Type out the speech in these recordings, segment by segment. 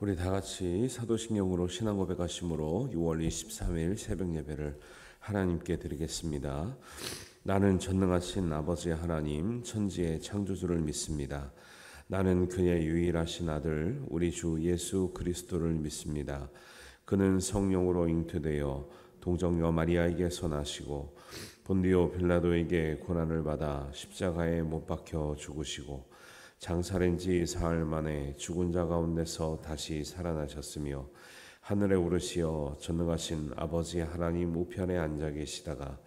우리 다 같이 사도신경으로 신앙 고백하심으로 6월 23일 새벽 예배를 하나님께 드리겠습니다. 나는 전능하신 아버지 하나님 천지의 창조주를 믿습니다. 나는 그의 유일하신 아들 우리 주 예수 그리스도를 믿습니다. 그는 성령으로 잉태되어 동정녀 마리아에게서 나시고 본디오 빌라도에게 고난을 받아 십자가에 못 박혀 죽으시고 장사된 지 사흘 만에 죽은 자 가운데서 다시 살아나셨으며 하늘에 오르시어 전능하신 아버지 하나님 우편에 앉아 계시다가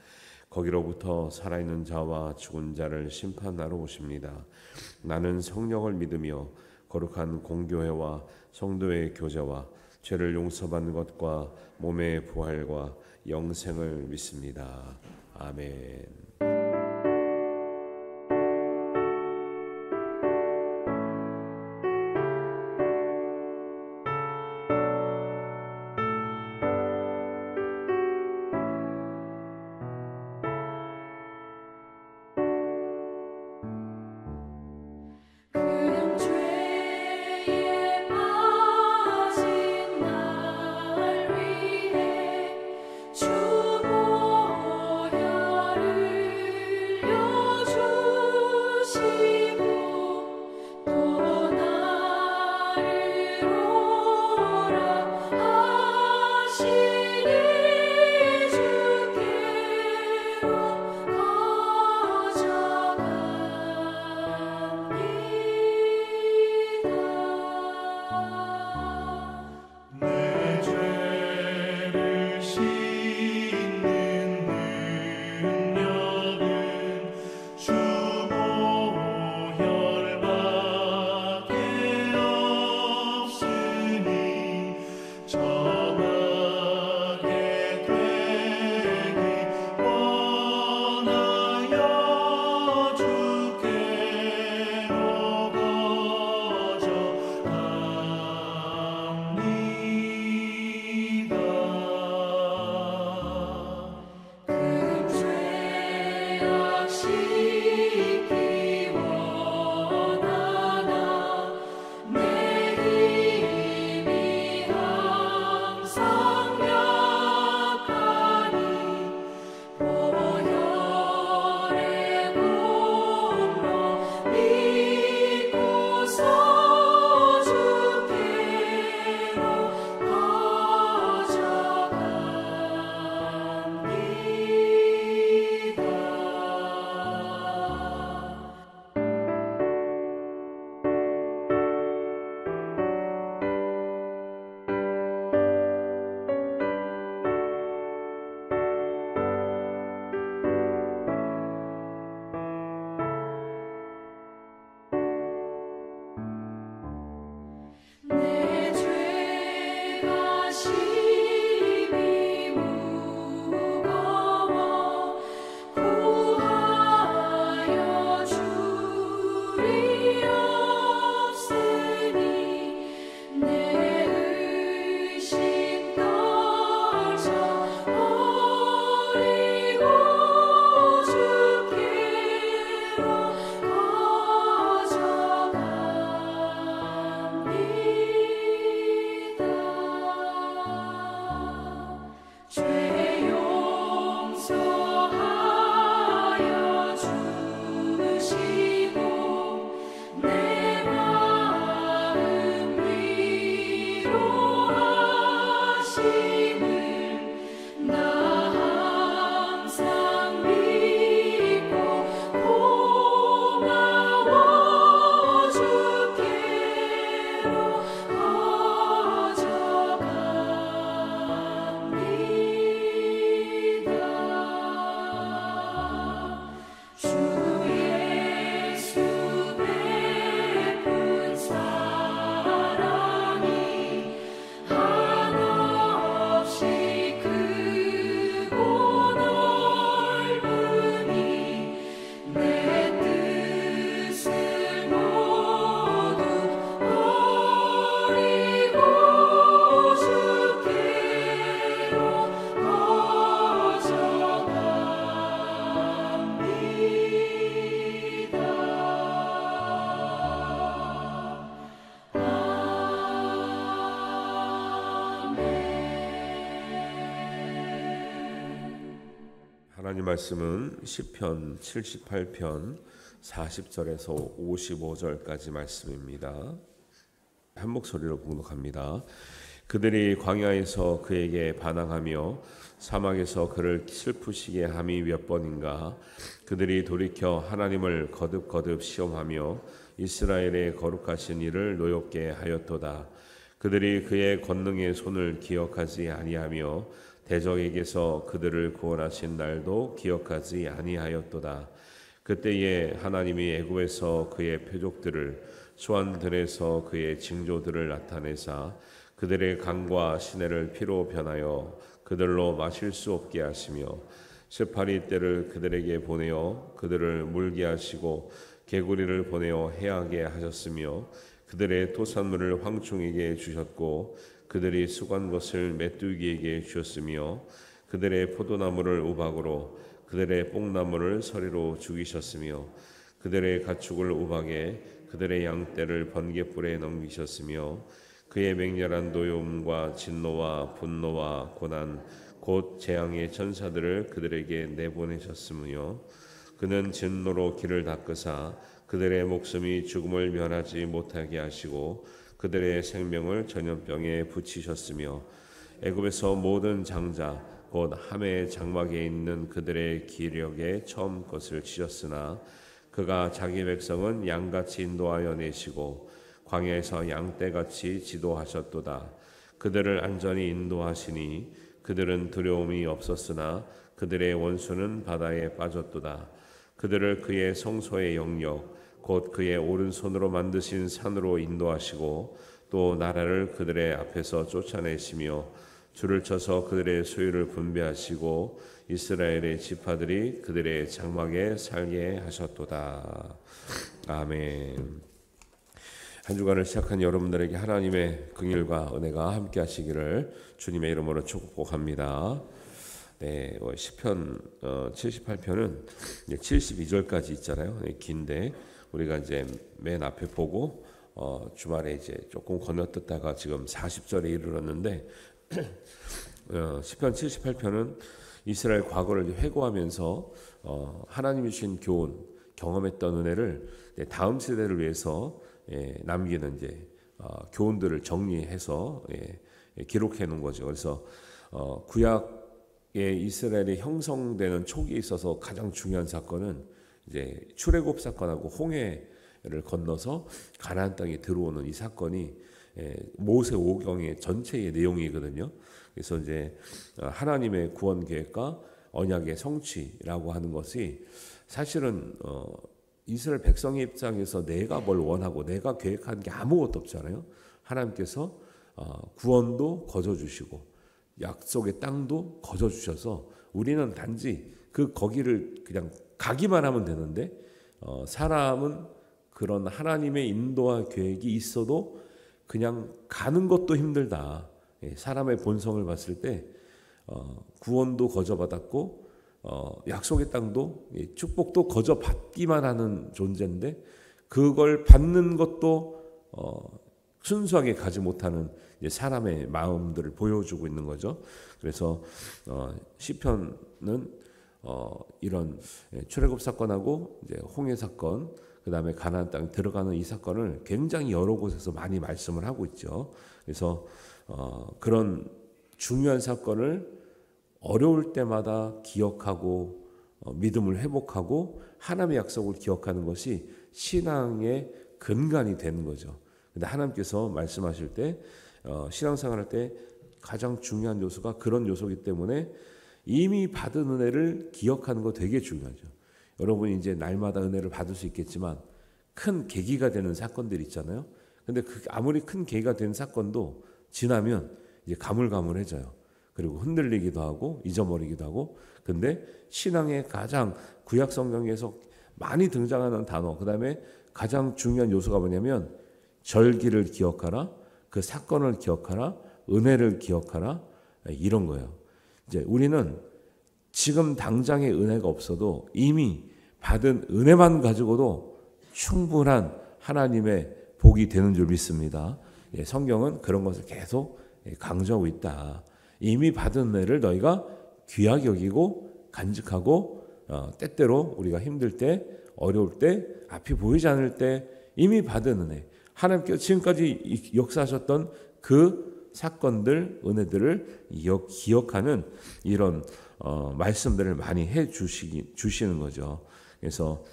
거기로부터 살아있는 자와 죽은 자를 심판하러 오십니다. 나는 성령을 믿으며 거룩한 공교회와 성도의 교제와 죄를 용서받는 것과 몸의 부활과 영생을 믿습니다. 아멘. 하나님 말씀은 시편 78편 40절에서 55절까지 말씀입니다. 한 목소리로 봉독합니다. 그들이 광야에서 그에게 반항하며 사막에서 그를 슬프시게 함이 몇 번인가. 그들이 돌이켜 하나님을 거듭거듭 시험하며 이스라엘의 거룩하신 이를 노엽게 하였도다. 그들이 그의 권능의 손을 기억하지 아니하며 대적에게서 그들을 구원하신 날도 기억하지 아니하였도다. 그때에 하나님이 애굽에서 그의 표적들을 수완들에서 그의 징조들을 나타내사 그들의 강과 시내를 피로 변하여 그들로 마실 수 없게 하시며 스파리 떼를 그들에게 보내어 그들을 물게 하시고 개구리를 보내어 해하게 하셨으며 그들의 토산물을 황충에게 주셨고 그들이 수고한 것을 메뚜기에게 주셨으며 그들의 포도나무를 우박으로 그들의 뽕나무를 서리로 죽이셨으며 그들의 가축을 우박에 그들의 양떼를 번갯불에 넘기셨으며 그의 맹렬한 노여움과 진노와 분노와 고난 곧 재앙의 천사들을 그들에게 내보내셨으며 그는 진노로 길을 닦으사 그들의 목숨이 죽음을 면하지 못하게 하시고 그들의 생명을 전염병에 붙이셨으며 애굽에서 모든 장자 곧 함의 장막에 있는 그들의 기력에 처음 것을 치셨으나 그가 자기 백성은 양같이 인도하여 내시고 광야에서 양떼같이 지도하셨도다. 그들을 안전히 인도하시니 그들은 두려움이 없었으나 그들의 원수는 바다에 빠졌도다. 그들을 그의 성소의 영역 곧 그의 오른손으로 만드신 산으로 인도하시고 또 나라를 그들의 앞에서 쫓아내시며 줄을 쳐서 그들의 소유를 분배하시고 이스라엘의 지파들이 그들의 장막에 살게 하셨도다. 아멘. 한 주간을 시작한 여러분들에게 하나님의 긍휼과 은혜가 함께 하시기를 주님의 이름으로 축복합니다. 네, 시편 78편은 72절까지 있잖아요. 긴데 우리가 이제 맨 앞에 보고 주말에 이제 조금 건너뛰다가 지금 40절에 이르렀는데 시편 78편은 이스라엘 과거를 회고하면서 하나님이 주신 교훈, 경험했던 은혜를 다음 세대를 위해서 남기는 이제 교훈들을 정리해서 기록해 놓은 거죠. 그래서 구약의 이스라엘이 형성되는 초기에 있어서 가장 중요한 사건은 이제 출애굽 사건하고 홍해를 건너서 가나안 땅에 들어오는 이 사건이 모세 오경의 전체의 내용이거든요. 그래서 이제 하나님의 구원 계획과 언약의 성취라고 하는 것이 사실은 이스라엘 백성의 입장에서 내가 뭘 원하고 내가 계획한 게 아무것도 없잖아요. 하나님께서 구원도 거저 주시고 약속의 땅도 거저 주셔서 우리는 단지 거기를 그냥 가기만 하면 되는데 사람은 그런 하나님의 인도와 계획이 있어도 그냥 가는 것도 힘들다. 사람의 본성을 봤을 때 구원도 거저 받았고 약속의 땅도 축복도 거저 받기만 하는 존재인데 그걸 받는 것도 순수하게 가지 못하는 사람의 마음들을 보여주고 있는 거죠. 그래서 시편은 이런 출애굽 사건하고 이제 홍해 사건, 그 다음에 가나안 땅 들어가는 이 사건을 굉장히 여러 곳에서 많이 말씀을 하고 있죠. 그래서 그런 중요한 사건을 어려울 때마다 기억하고 믿음을 회복하고 하나님의 약속을 기억하는 것이 신앙의 근간이 되는 거죠. 근데 하나님께서 말씀하실 때 신앙생활할 때 가장 중요한 요소가 그런 요소이기 때문에 이미 받은 은혜를 기억하는 거 되게 중요하죠. 여러분이 이제 날마다 은혜를 받을 수 있겠지만 큰 계기가 되는 사건들이 있잖아요. 근데 아무리 큰 계기가 된 사건도 지나면 이제 가물가물해져요. 그리고 흔들리기도 하고 잊어버리기도 하고. 근데 신앙의 가장 구약 성경에서 많이 등장하는 단어, 그다음에 가장 중요한 요소가 뭐냐면 절기를 기억하라, 그 사건을 기억하라, 은혜를 기억하라, 이런 거예요. 이제 우리는 지금 당장의 은혜가 없어도 이미 받은 은혜만 가지고도 충분한 하나님의 복이 되는 줄 믿습니다. 성경은 그런 것을 계속 강조하고 있다. 이미 받은 은혜를 너희가 귀하게 여기고 간직하고 때때로 우리가 힘들 때, 어려울 때, 앞이 보이지 않을 때 이미 받은 은혜, 하나님께서 지금까지 역사하셨던 그 사건들, 은혜들을 기억하는 이런 말씀들을 많이 주시는 거죠. 그래서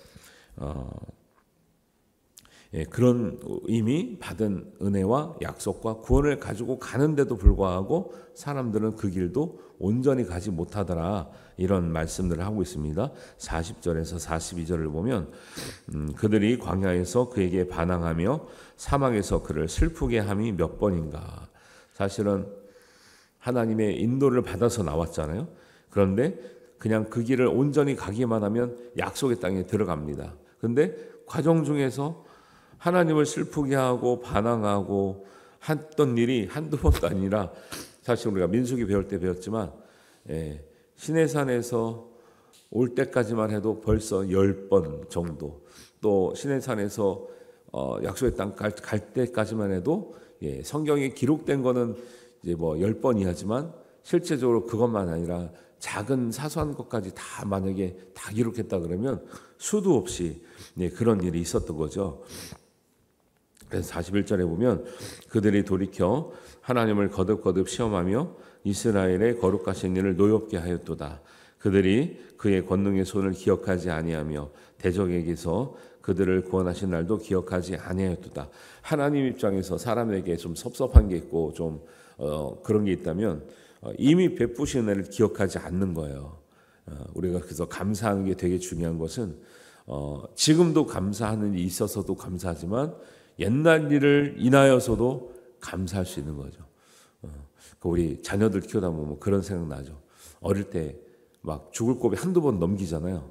그런 이미 받은 은혜와 약속과 구원을 가지고 가는데도 불구하고 사람들은 그 길도 온전히 가지 못하더라, 이런 말씀들을 하고 있습니다. 40절에서 42절을 보면 그들이 광야에서 그에게 반항하며 사막에서 그를 슬프게 함이 몇 번인가. 사실은 하나님의 인도를 받아서 나왔잖아요. 그런데 그냥 그 길을 온전히 가기만 하면 약속의 땅에 들어갑니다. 그런데 과정 중에서 하나님을 슬프게 하고 반항하고 했던 일이 한두 번도 아니라, 사실 우리가 민수기 배울 때 배웠지만 시내산에서 올 때까지만 해도 벌써 10번 정도, 또 시내산에서 약속의 땅 갈 때까지만 해도 성경에 기록된 거는 이제 뭐 10번 이하지만 실제적으로 그것만 아니라 작은 사소한 것까지 다 만약에 다 기록했다 그러면 수도 없이 그런 일이 있었던 거죠. 그래서 41절에 보면 그들이 돌이켜 하나님을 거듭거듭 시험하며 이스라엘의 거룩하신 일을 노엽게 하였도다. 그들이 그의 권능의 손을 기억하지 아니하며 대적에게서 그들을 구원하신 날도 기억하지 아니하였도다. 하나님 입장에서 사람에게 좀 섭섭한 게 있고 좀 그런 게 있다면 이미 베푸신 은혜를 기억하지 않는 거예요. 우리가 그래서 감사하는 게 되게 중요한 것은 지금도 감사하는 일이 있어서도 감사하지만 옛날 일을 인하여서도 감사할 수 있는 거죠. 우리 자녀들 키우다 보면 그런 생각 나죠. 어릴 때 막 죽을 고비 한두 번 넘기잖아요.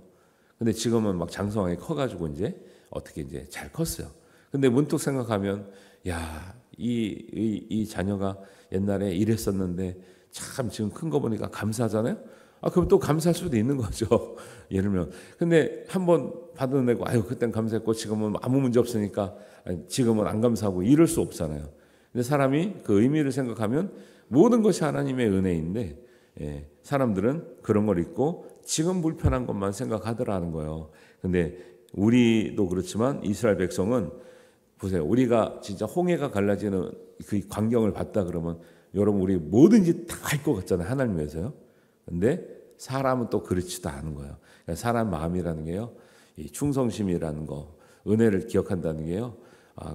근데 지금은 막 장성하게 커가지고 이제 어떻게 이제 잘 컸어요. 근데 문득 생각하면 야, 이 자녀가 옛날에 이랬었는데 참 지금 큰 거 보니까 감사하잖아요. 그럼 또 감사할 수도 있는 거죠. 예를 들면. 근데 한번 받아내고 아유 그땐 감사했고 지금은 아무 문제 없으니까 지금은 안 감사하고 이럴 수 없잖아요. 근데 사람이 그 의미를 생각하면 모든 것이 하나님의 은혜인데 사람들은 그런 걸 잊고 지금 불편한 것만 생각하더라는 거예요. 근데 우리도 그렇지만 이스라엘 백성은 보세요. 우리가 진짜 홍해가 갈라지는 그 광경을 봤다 그러면 여러분 우리 뭐든지 다 할 것 같잖아요. 하나님 위해서요. 근데 사람은 또 그렇지도 않은 거예요. 그러니까 사람 마음이라는 게요, 이 충성심이라는 거, 은혜를 기억한다는 게요,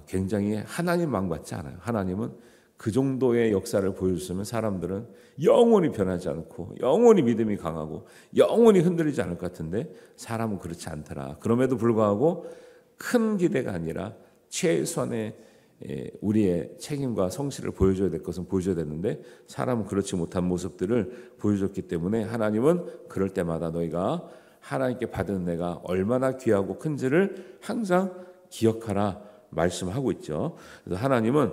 굉장히 하나님 마음 같지 않아요. 하나님은 그 정도의 역사를 보여줬으면 사람들은 영원히 변하지 않고 영원히 믿음이 강하고 영원히 흔들리지 않을 것 같은데 사람은 그렇지 않더라. 그럼에도 불구하고 큰 기대가 아니라 최소한의 우리의 책임과 성실을 보여줘야 될 것은 보여줘야 되는데 사람은 그렇지 못한 모습들을 보여줬기 때문에 하나님은 그럴 때마다 너희가 하나님께 받은 은혜가 얼마나 귀하고 큰지를 항상 기억하라 말씀하고 있죠. 그래서 하나님은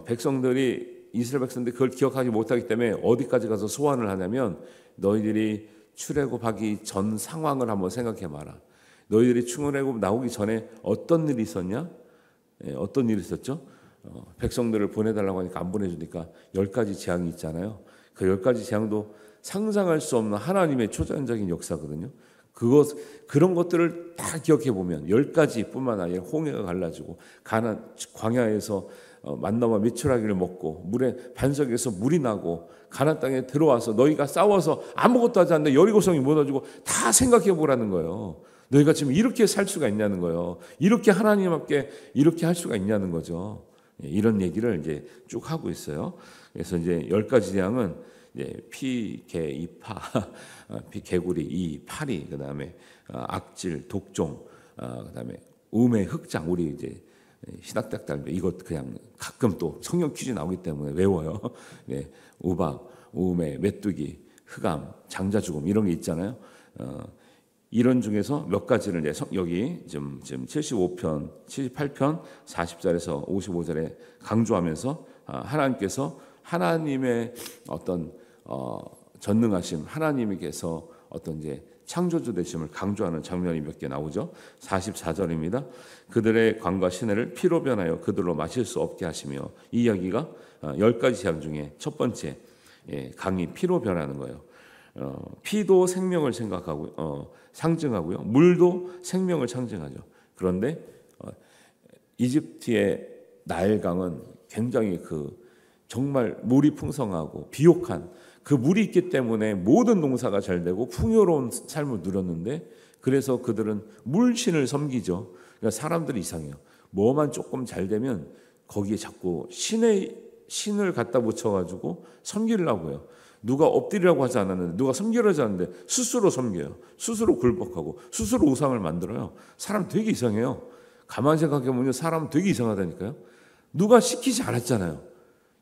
백성들이 이스라엘 백성들이 그걸 기억하지 못하기 때문에 어디까지 가서 소환을 하냐면 너희들이 출애굽하기 전 상황을 한번 생각해 봐라. 너희들이 출애굽 나오기 전에 어떤 일이 있었냐? 어떤 일이 있었죠? 백성들을 보내달라고 하니까 안 보내주니까 10가지 재앙이 있잖아요. 그 10가지 재앙도 상상할 수 없는 하나님의 초자연적인 역사거든요. 그런 것들을 다 기억해 보면 10가지뿐만 아니라 홍해가 갈라지고 광야에서 만나와 메추라기를 먹고 물에 반석에서 물이 나고 가나안 땅에 들어와서 너희가 싸워서 아무것도 하지 않는데 여리고성이 무너지고 다 생각해 보라는 거예요. 너희가 지금 이렇게 살 수가 있냐는 거예요. 이렇게 하나님 앞에 이렇게 할 수가 있냐는 거죠. 이런 얘기를 이제 쭉 하고 있어요. 그래서 이제 10가지 재앙은 이제 피, 개, 이파, 개구리, 이 파리, 그다음에 악질, 독종, 그다음에 우매, 흑장. 우리 이제 신학대학들 이것 그냥 가끔 또 성경 퀴즈 나오기 때문에 외워요. 네, 우박, 우매, 메뚜기, 흑암, 장자 죽음 이런 게 있잖아요. 이런 중에서 몇 가지를 이제 여기 지금 75편, 78편, 40절에서 55절에 강조하면서 하나님께서 하나님의 어떤 전능하심, 하나님께서 어떤 이제 창조주 되심을 강조하는 장면이 몇 개 나오죠. 44절입니다. 그들의 광과 시내를 피로 변하여 그들로 마실 수 없게 하시며, 이 이야기가 10가지 재앙 중에 첫 번째 강이 피로 변하는 거예요. 피도 생명을 생각하고 상징하고요. 물도 생명을 상징하죠. 그런데 이집트의 나일강은 굉장히 정말 물이 풍성하고 비옥한 그 물이 있기 때문에 모든 농사가 잘 되고 풍요로운 삶을 누렸는데, 그래서 그들은 물신을 섬기죠. 그러니까 사람들이 이상해요. 뭐만 조금 잘 되면 거기에 자꾸 신을 갖다 붙여가지고 섬기려고 해요. 누가 엎드리라고 하지 않았는데, 누가 섬기라고 하지 않았는데 스스로 섬겨요. 스스로 굴복하고 스스로 우상을 만들어요. 사람 되게 이상해요. 가만히 생각해보면 사람 되게 이상하다니까요. 누가 시키지 않았잖아요.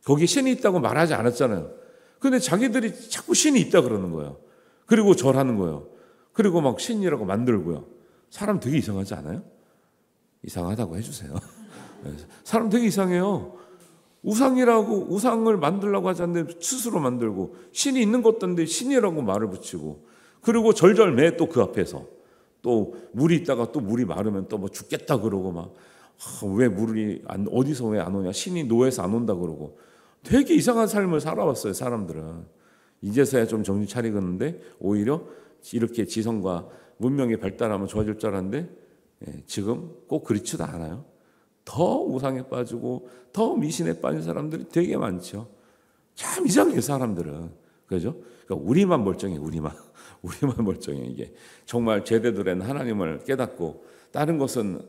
거기 신이 있다고 말하지 않았잖아요. 근데 자기들이 자꾸 신이 있다 그러는 거예요. 그리고 절하는 거예요. 그리고 막 신이라고 만들고요. 사람 되게 이상하지 않아요? 이상하다고 해주세요. 사람 되게 이상해요. 우상을 만들려고 하지 않는데 스스로 만들고, 신이 있는 것도 없는데 신이라고 말을 붙이고, 그리고 절절매 또 그 앞에서 또 물이 있다가 또 물이 마르면 또 뭐 죽겠다 그러고 막 왜 물이 어디서 왜 안 오냐, 신이 노해서 안 온다 그러고, 되게 이상한 삶을 살아왔어요. 사람들은 이제서야 좀 정신 차리겠는데 오히려 이렇게 지성과 문명이 발달하면 좋아질 줄 알았는데 지금 꼭 그렇지도 않아요. 더 우상에 빠지고 더 미신에 빠진 사람들이 되게 많죠. 참 이상해요, 사람들은. 그죠? 그러니까 우리만 멀쩡해. 우리만 멀쩡해. 이게 정말 제대로 된 하나님을 깨닫고 다른 것은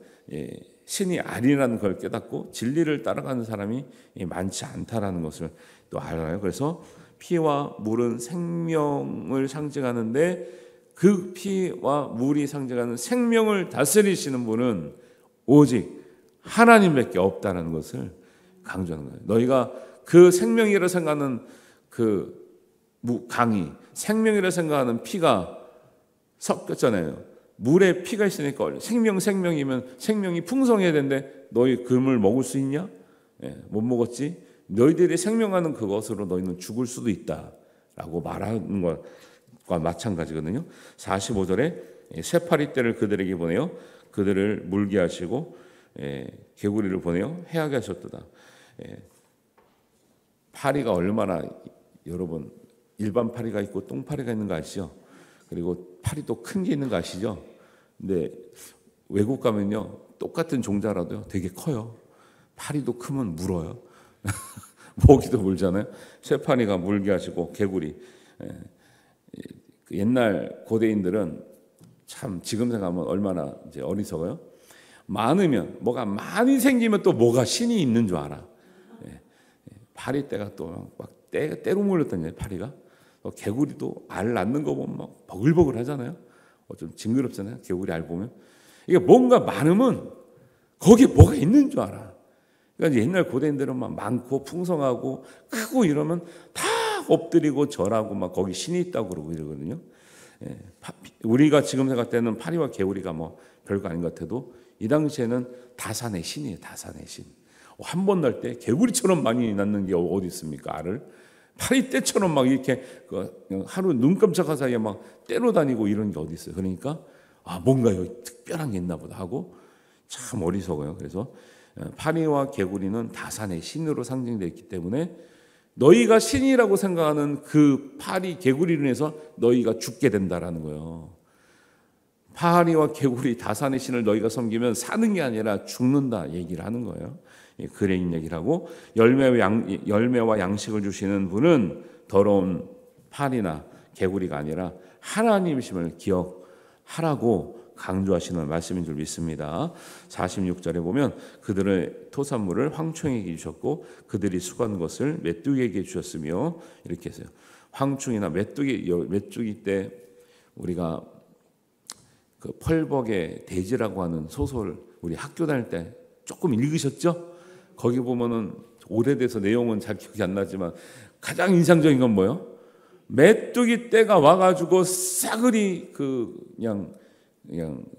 신이 아니라는 걸 깨닫고 진리를 따라가는 사람이 많지 않다라는 것을 또 알아요. 그래서 피와 물은 생명을 상징하는데, 그 피와 물이 상징하는 생명을 다스리시는 분은 오직 하나님밖에 없다는 것을 강조하는 거예요. 너희가 그 생명이라 생각하는 그 강이 생명이라 생각하는 피가 섞였잖아요. 물에 피가 있으니까 생명이면 생명이 풍성해야 되는데 너희 금을 먹을 수 있냐? 못 먹었지. 너희들이 생명하는 그것으로 너희는 죽을 수도 있다라고 말하는 것과 마찬가지거든요. 45절에 쇠파리 떼를 그들에게 보내요. 그들을 물게 하시고 개구리를 보내요. 해하게 하셨도다. 파리가 얼마나, 여러분 일반 파리가 있고 똥파리가 있는 거 아시죠? 그리고 파리도 큰 게 있는 거 아시죠? 근데 외국 가면요, 똑같은 종자라도요 되게 커요. 파리도 크면 물어요. 모기도 물잖아요. 쇠파리가 물게 하시고 개구리. 옛날 고대인들은 참 지금 생각하면 얼마나 이제 어리석어요. 많으면, 뭐가 많이 생기면 또 뭐가 신이 있는 줄 알아. 파리떼가 또 막 때로 몰렸다니, 파리가. 개구리도 알 낳는 거 보면 막 버글버글 하잖아요. 좀 징그럽잖아요. 개구리 알 보면. 이게 뭔가 많으면 거기에 뭐가 있는 줄 알아. 그러니까 옛날 고대인들은 막 많고 풍성하고 크고 이러면 다 엎드리고 절하고 막 거기 신이 있다고 그러고 이러거든요. 우리가 지금 생각할 때는 파리와 개구리가 뭐 별거 아닌 것 같아도 이 당시에는 다산의 신이에요. 다산의 신. 한 번 날 때 개구리처럼 많이 낳는 게 어디 있습니까? 알을. 파리떼처럼 막 이렇게 하루 눈 깜짝할 사이에 막 떼로 다니고 이런 게 어디 있어요. 그러니까 뭔가 여기 특별한 게 있나 보다 하고 참 어리석어요. 그래서 파리와 개구리는 다산의 신으로 상징되어 있기 때문에 너희가 신이라고 생각하는 그 파리, 개구리로 인해서 너희가 죽게 된다라는 거예요. 파리와 개구리, 다산의 신을 너희가 섬기면 사는 게 아니라 죽는다 얘기를 하는 거예요. 그레인 얘기를 하고, 열매와 양식을 주시는 분은 더러운 파리나 개구리가 아니라 하나님이심을 기억하라고 강조하시는 말씀인 줄 믿습니다. 46절에 보면 그들의 토산물을 황충에게 주셨고 그들이 수고한 것을 메뚜기에게 주셨으며, 이렇게 해서요. 황충이나 메뚜기 때 우리가 그 펄벅의 돼지라고 하는 소설 우리 학교 다닐 때 조금 읽으셨죠? 거기 보면은 오래돼서 내용은 잘 기억이 안 나지만 가장 인상적인 건 뭐예요? 메뚜기 떼가 와가지고 싸그리 그냥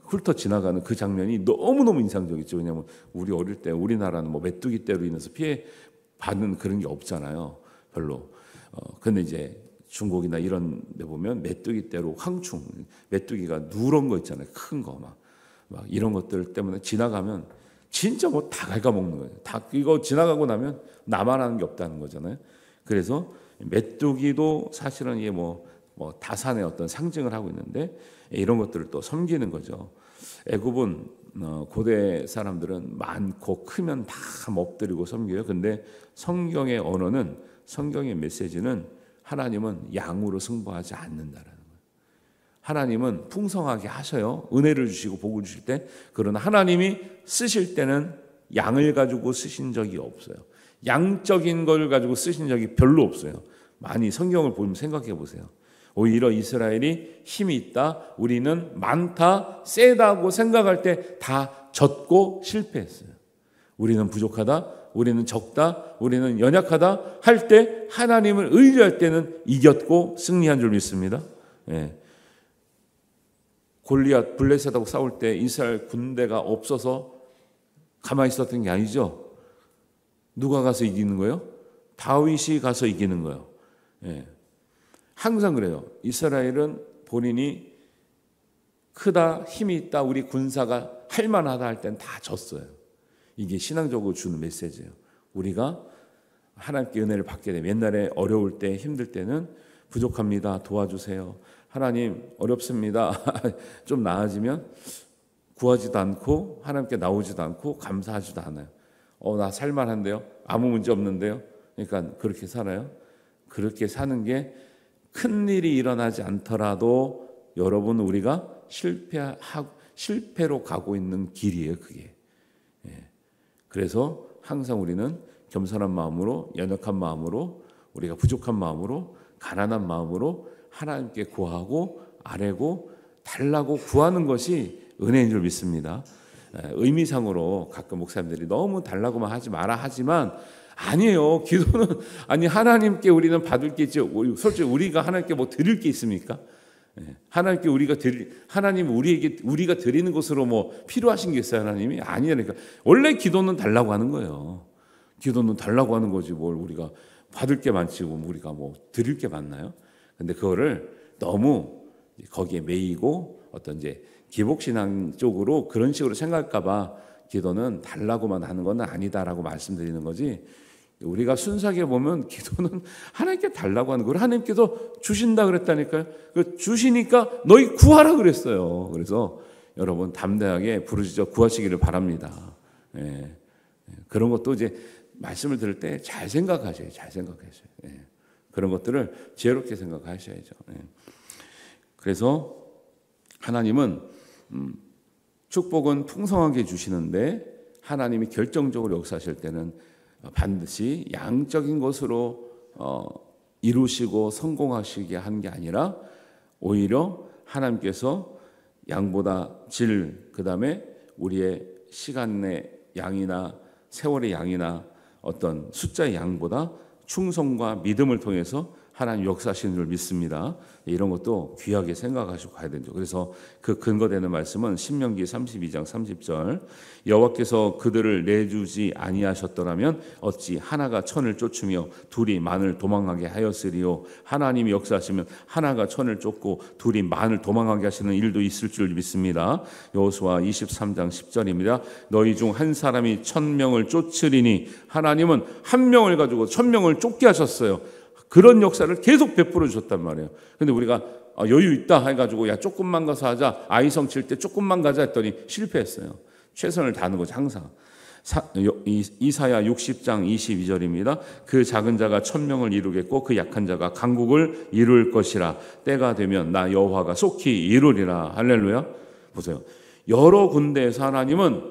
훑어 지나가는 그 장면이 너무너무 인상적이죠. 왜냐하면 우리 어릴 때 우리나라는 뭐 메뚜기 떼로 인해서 피해 받는 그런 게 없잖아요. 별로. 근데 이제 중국이나 이런 데 보면 메뚜기 떼로 황충, 메뚜기가 누런 거 있잖아요. 큰 거 막 이런 것들 때문에 지나가면 진짜 뭐 다 갉아먹는 거예요. 다 이거 지나가고 나면 나만 하는 게 없다는 거잖아요. 그래서 메뚜기도 사실은 이게 뭐 뭐 다산의 어떤 상징을 하고 있는데 이런 것들을 또 섬기는 거죠. 애굽은 고대 사람들은 많고 크면 다 엎드리고 섬겨요. 근데 성경의 언어는, 성경의 메시지는 하나님은 양으로 승부하지 않는다라는 거예요. 하나님은 풍성하게 하셔요. 은혜를 주시고 복을 주실 때. 그러나 하나님이 쓰실 때는 양을 가지고 쓰신 적이 없어요. 양적인 걸 가지고 쓰신 적이 별로 없어요. 많이 성경을 보면 생각해 보세요. 오히려 이스라엘이 힘이 있다, 우리는 많다, 세다고 생각할 때 다 졌고 실패했어요. 우리는 부족하다, 우리는 적다, 우리는 연약하다 할 때 하나님을 의지할 때는 이겼고 승리한 줄 믿습니다. 예. 골리앗 블레셋하고 싸울 때 이스라엘 군대가 없어서 가만히 있었던 게 아니죠. 누가 가서 이기는 거예요? 다윗이 가서 이기는 거예요. 예. 항상 그래요. 이스라엘은 본인이 크다, 힘이 있다, 우리 군사가 할만하다 할 땐 다 졌어요. 이게 신앙적으로 주는 메시지예요. 우리가 하나님께 은혜를 받게 되면, 옛날에 어려울 때, 힘들 때는 부족합니다, 도와주세요. 하나님 어렵습니다. 좀 나아지면 구하지도 않고 하나님께 나오지도 않고 감사하지도 않아요. 나 살만한데요? 아무 문제 없는데요? 그러니까 그렇게 살아요. 그렇게 사는 게 큰일이 일어나지 않더라도 여러분, 우리가 실패로 가고 있는 길이에요, 그게. 예. 그래서 항상 우리는 겸손한 마음으로, 연약한 마음으로, 우리가 부족한 마음으로, 가난한 마음으로 하나님께 구하고 아뢰고 달라고 구하는 것이 은혜인 줄 믿습니다. 의미상으로 가끔 목사님들이 너무 달라고만 하지 마라 하지만 아니에요. 기도는 하나님께 우리는 받을 게 있죠. 솔직히 우리가 하나님께 뭐 드릴 게 있습니까? 하나님께 하나님 우리가 드리는 것으로 뭐 필요하신 게 있어요, 하나님이? 아니니까. 원래 기도는 달라고 하는 거예요. 기도는 달라고 하는 거지 뭘 우리가 받을 게 많지 우리가 뭐 드릴 게 많나요? 근데 그거를 너무 거기에 매이고 어떤 이제 기복신앙 쪽으로 그런 식으로 생각할까봐 기도는 달라고만 하는 건 아니다라고 말씀드리는 거지. 우리가 순수하게 보면 기도는 하나님께 달라고 하는 거예요. 하나님께서 주신다 그랬다니까요. 주시니까 너희 구하라 그랬어요. 그래서 여러분 담대하게 부르짖어 구하시기를 바랍니다. 예. 그런 것도 이제 말씀을 들을 때 잘 생각하셔요. 잘 생각하셔요. 예. 그런 것들을 지혜롭게 생각하셔야죠. 예. 그래서 하나님은 축복은 풍성하게 주시는데 하나님이 결정적으로 역사하실 때는 반드시 양적인 것으로 이루시고 성공하시게 한 게 아니라 오히려 하나님께서 양보다 질, 그 다음에 우리의 시간의 양이나 세월의 양이나 어떤 숫자의 양보다 충성과 믿음을 통해서 하나님 역사하시는 줄 믿습니다. 이런 것도 귀하게 생각하시고 가야 되죠. 그래서 그 근거되는 말씀은 신명기 32장 30절, 여호와께서 그들을 내주지 아니하셨더라면 어찌 하나가 천을 쫓으며 둘이 만을 도망하게 하였으리요. 하나님이 역사하시면 하나가 천을 쫓고 둘이 만을 도망하게 하시는 일도 있을 줄 믿습니다. 여호수아 23장 10절입니다. 너희 중 한 사람이 1000명을 쫓으리니 하나님은 한 명을 가지고 1000명을 쫓게 하셨어요. 그런 역사를 계속 베풀어 주셨단 말이에요. 근데 우리가 여유 있다 해가지고 야 조금만 가서 하자, 아이성 칠 때 조금만 가자 했더니 실패했어요. 최선을 다하는 거죠, 항상. 이사야 60장 22절입니다. 그 작은 자가 1000명을 이루겠고 그 약한 자가 강국을 이룰 것이라. 때가 되면 나 여호와가 속히 이루리라. 할렐루야. 보세요. 여러 군데에서 하나님은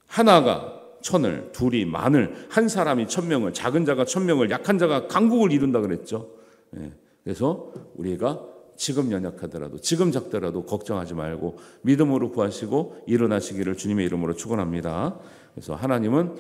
하나가 천을, 둘이 만을, 한 사람이 1000명을, 작은 자가 1000명을, 약한 자가 강국을 이룬다 그랬죠. 예. 그래서 우리가 지금 연약하더라도, 지금 작더라도 걱정하지 말고 믿음으로 구하시고 일어나시기를 주님의 이름으로 축원합니다. 그래서 하나님은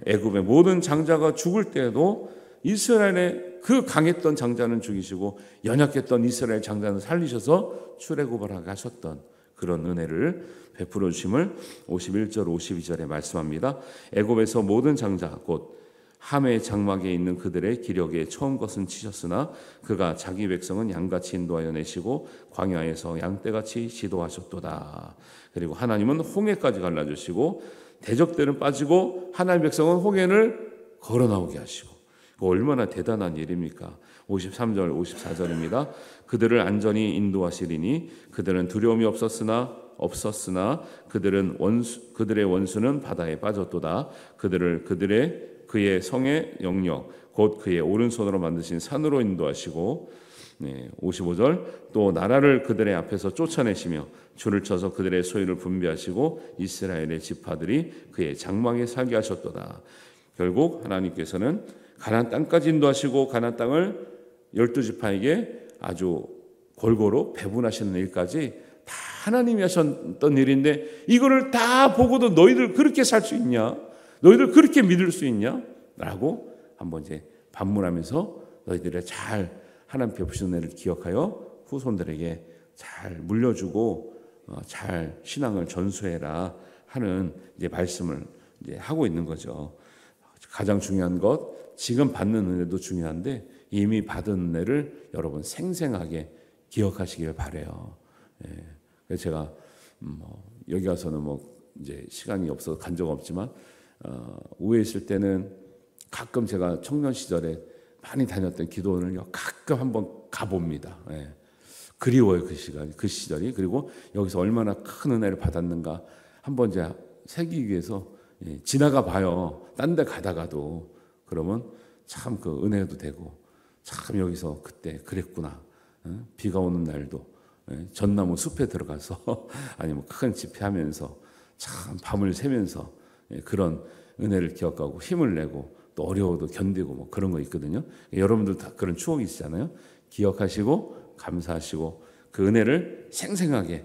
애굽의 모든 장자가 죽을 때에도 이스라엘의 그 강했던 장자는 죽이시고 연약했던 이스라엘 장자는 살리셔서 출애굽을 하게 하셨던 그런 은혜를 베풀어 주심을 51절 52절에 말씀합니다. 애굽에서 모든 장자 곧 함의 장막에 있는 그들의 기력에 처음 것은 치셨으나 그가 자기 백성은 양같이 인도하여 내시고 광야에서 양떼같이 지도하셨도다. 그리고 하나님은 홍해까지 갈라주시고 대적들은 빠지고 하나님의 백성은 홍해를 걸어 나오게 하시고 얼마나 대단한 일입니까? 53절 54절입니다. 그들을 안전히 인도하시리니 그들은 두려움이 없었으나 그들의 원수는 바다에 빠졌도다. 그들을 그의 성의 영역 곧 그의 오른손으로 만드신 산으로 인도하시고 55절 또 나라를 그들의 앞에서 쫓아내시며 줄을 쳐서 그들의 소유를 분배하시고 이스라엘의 지파들이 그의 장막에 살게 하셨도다. 결국 하나님께서는 가나안 땅까지 인도하시고 가나안 땅을 12지파에게 아주 골고루 배분하시는 일까지 다 하나님이 하셨던 일인데 이거를 다 보고도 너희들 그렇게 살 수 있냐? 너희들 그렇게 믿을 수 있냐? 라고 한번 이제 반문하면서 너희들의 잘 하나님 베푸신 은혜를 기억하여 후손들에게 잘 물려주고 잘 신앙을 전수해라 하는 이제 말씀을 이제 하고 있는 거죠. 가장 중요한 것 지금 받는 은혜도 중요한데 이미 받은 은혜를 여러분 생생하게 기억하시길 바래요. 그래서 제가 여기 와서는 이제 시간이 없어서 간 적 없지만 우에 있을 때는 가끔 제가 청년 시절에 많이 다녔던 기도원을 가끔 한번 가봅니다. 그리워요 그 시절이. 그리고 여기서 얼마나 큰 은혜를 받았는가 한번 이제 새기기 위해서 지나가 봐요. 딴 데 가다가도. 그러면 참 그 은혜도 되고 참 여기서 그때 그랬구나. 비가 오는 날도 전나무 숲에 들어가서 아니면 큰 집회하면서 참 밤을 새면서 그런 은혜를 기억하고 힘을 내고 또 어려워도 견디고 그런 거 있거든요. 여러분들 다 그런 추억이 있잖아요. 기억하시고 감사하시고 그 은혜를 생생하게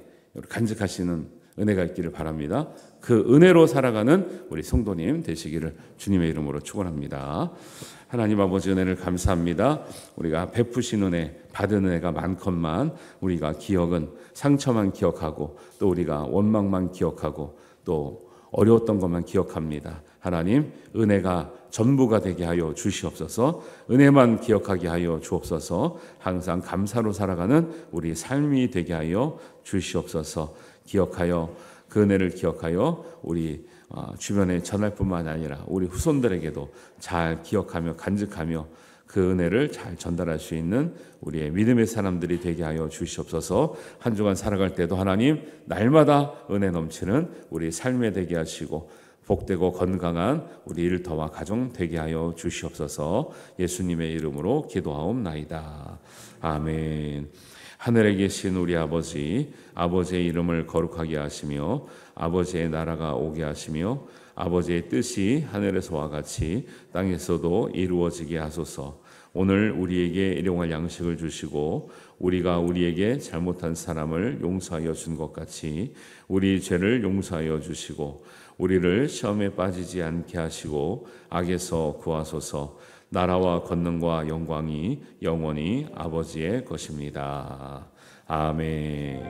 간직하시는 은혜가 있기를 바랍니다. 그 은혜로 살아가는 우리 성도님 되시기를 주님의 이름으로 축원합니다. 하나님 아버지 은혜를 감사합니다. 우리가 베푸신 은혜, 받은 은혜가 많건만 우리가 기억은 상처만 기억하고 또 우리가 원망만 기억하고 또 어려웠던 것만 기억합니다. 하나님 은혜가 전부가 되게 하여 주시옵소서. 은혜만 기억하게 하여 주옵소서. 항상 감사로 살아가는 우리 삶이 되게 하여 주시옵소서. 기억하여 그 은혜를 기억하여 우리 주변에 전할 뿐만 아니라 우리 후손들에게도 잘 기억하며 간직하며 그 은혜를 잘 전달할 수 있는 우리의 믿음의 사람들이 되게 하여 주시옵소서. 한 주간 살아갈 때도 하나님 날마다 은혜 넘치는 우리 삶에 되게 하시고 복되고 건강한 우리 일터와 가정 되게 하여 주시옵소서. 예수님의 이름으로 기도하옵나이다. 아멘. 하늘에 계신 우리 아버지, 아버지의 이름을 거룩하게 하시며 아버지의 나라가 오게 하시며 아버지의 뜻이 하늘에서와 같이 땅에서도 이루어지게 하소서. 오늘 우리에게 일용할 양식을 주시고 우리가 우리에게 잘못한 사람을 용서하여 준 것 같이 우리 죄를 용서하여 주시고 우리를 시험에 빠지지 않게 하시고 악에서 구하소서. 나라와 권능과 영광이 영원히 아버지의 것입니다. 아멘.